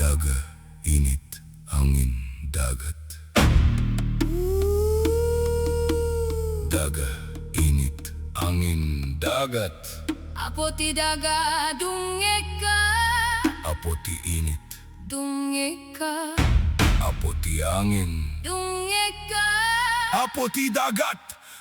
Daga, init, angin, dagat. Daga, init, angin, dagat. Apo TI Daga, dungeka. Apo ti init, Dungeka, apo ti angin, dungeka. apo ti dagat.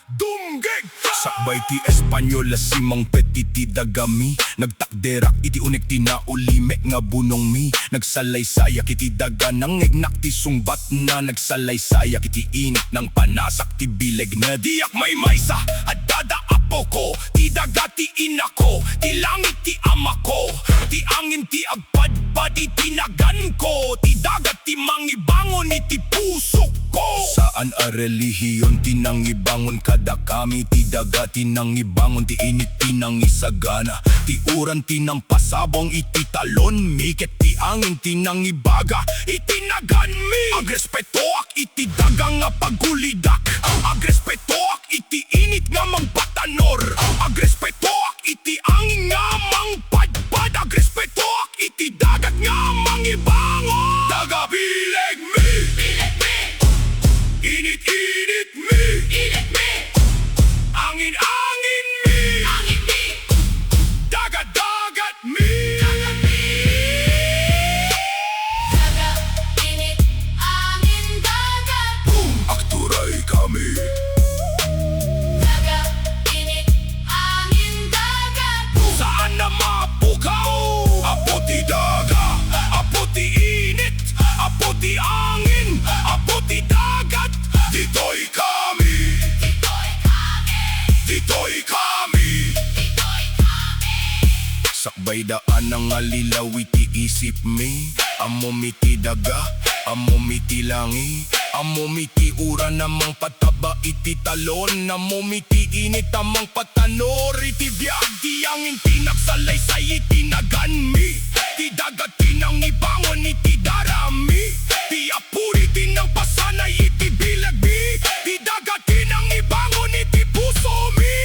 Dunggeg ka! Sakbay ti Espanyol simang petiti dagami. Nagtakderak iti unek ti naulimek nga bunong mi. Nagsalaysaya kiti daga nang egnak ti sungbat na. Nagsalaysaya kiti init ng panasak ti bileg na diyak may maysa. At dada apo ko, ti daga ti ina ko, ti langit ti ama ko, ti angin ti agpadpad iti nagan ko, ti dagat ti mangibangon iti puso ko. Saan a relihiyon ti nangibangon kada kami, ti daga ti nangibangon, ti init ti nangisagana, ti uran ti nang pasabong iti talon mi, ket ti angin ti nangibaga iti nagan mi. Agrespeto ak iti daga nga pagulidak, agrespeto ak iti init nga mangpatanor, agrespeto ak iti angin nga mangpadpad, agrespeto ak iti dagat nga mangibangon. Daga bileg mi, Bileg me, init init mi, init me, angin angin mi, angin me, dagat dagat mi. dagat me. Daga, init, angin, dagat. Akturay kami, Daga, init, angin, dagat. saan na mapukaw? Apo ti daga, apo ti init, apo ti angin, apo ti dagat. Ditoy kami, Ditoy kami, ditoy kami. ditoy kami. Sakbay daan ang alilaw iti isip mi. Amo miti daga, amo miti langi, amo miti ura namang pataba iti talon, amo miti init amang patanor iti biag ti angin tinagsalaysay iti nagan mi. Ti dagat tinangibangon iti darami, ti apuri tinang pasanay iti bilag mi, ti dagat tinangibangon iti puso mi.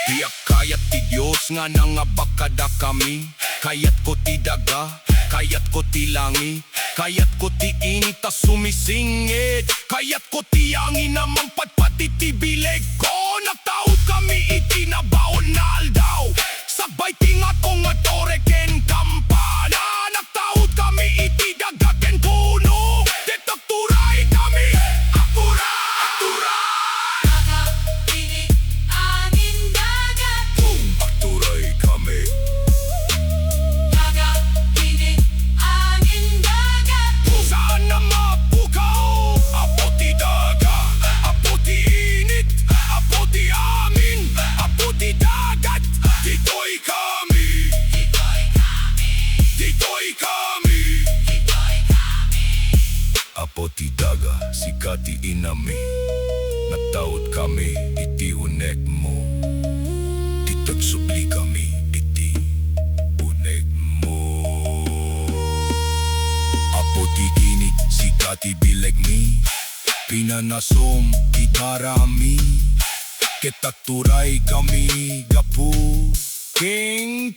Tiyak kayat ti Diyos nga nangabakada kami, kayat ko ti daga, kayat ko ti langi, kayat ko ti init a sumisingit, kayat ko ti angin namang patpati ti bileg ko. Nagtaod kami iti nabaon na aldaw, sabay ti nga kong atore ken kampana. Nagtaod kami iti daga ken puno, detagturay kami, akturay. Daga, init, angin, dagat. Akturay kami, Daga, init, angin, dagat. saan na mapukaw? Apo ti daga, apo ti init, apo ti amin, apo ti dagat. Ditoy kami, Ditoy kami, ditoy kami. ditoy kami. Apo ti daga, sikati inami, nagtaod kami iti unek mo, titag supli kami iti unek mo. Apo ti init, sikati bileg mi, pinanasom itarami, ketagturay kami gapu king